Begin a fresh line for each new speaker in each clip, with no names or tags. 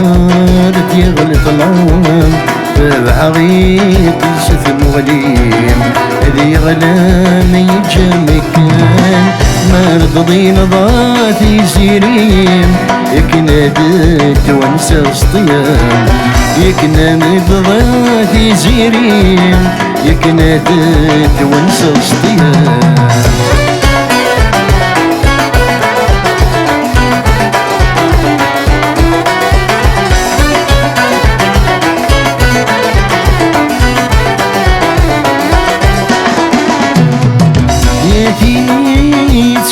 مارد يغلط العام بعغيط الشثم وليم ذي غلام يجمكن مارد ضين ضاتي سيريم يكنادت وانسى سطيام يكنادت ضاتي سيريم يكنادت وانسى سطيام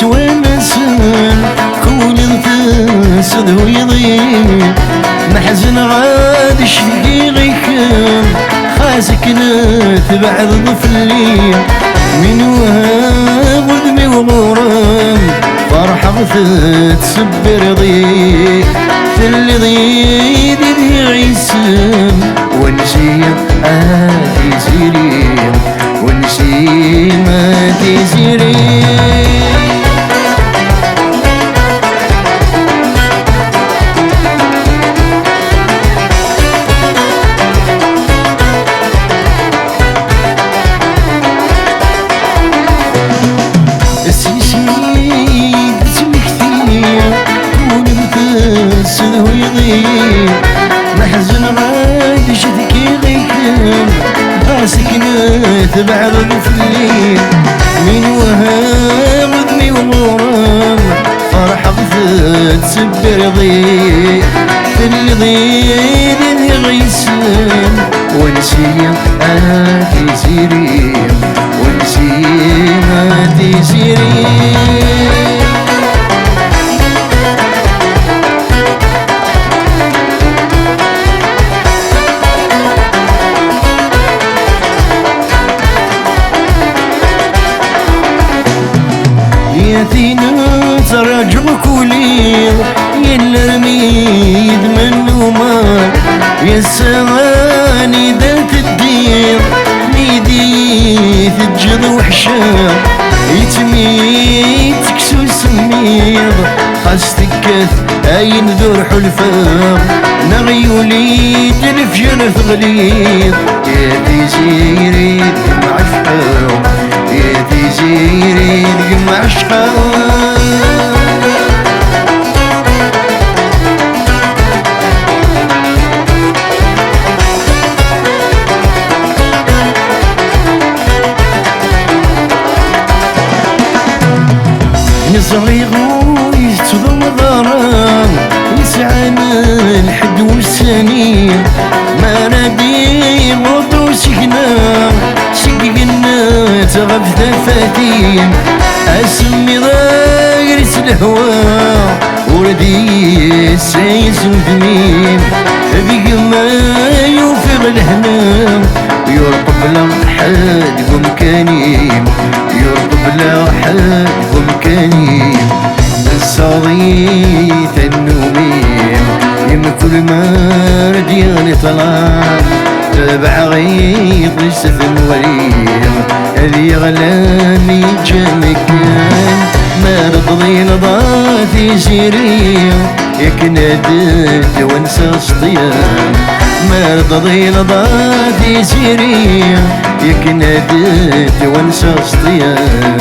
يتونسن كون انفسد ويضيع محزن غاد شقيقكم خاسك نتبع ضفلي من وهاب وذمي وغرام فرحة تسبر ضيق اللي ضيق ذي عيسم ونسيم آتي زيريم ونسيم آتي زيريم محزن غاد شدكي غيكم سكنت بعض الفلين من وهاب ذمي وغرام فرح غفت سبر ضيق اللي ضيق ذي غيسم ونسيم آتي زيريم ونسيم آتي زيريم ياتينا تراجع كولير يلا رميد منو مال يا السماني ذات الدير نيدي تجد وحشام يتميت تكسو سميض خاصتك اين ذور حلفام نغيولي تلف جنف غليظ يا تيزيري مع الفام يا تيزيري مع عشقان يصغي غوي تضم ضرام يسعى الحد والسنين ما نادي غوطو سكنا سقنا تغف ثفاتين اسمي ضايرس الهوا وردي السيس وثمين بيق ما يوفق الهنام يرطب لحد بمكانيم يرطب لحد بمكانيم الصغيث النوميم يم كل ما ردياني طلال تبع غيط السفن وليم اللي غلاني جمكان ما رضي نضاتي سيريم يكندت وانسى سطيام ما رضي نضاتي سيريم يكندت وانسى سطيام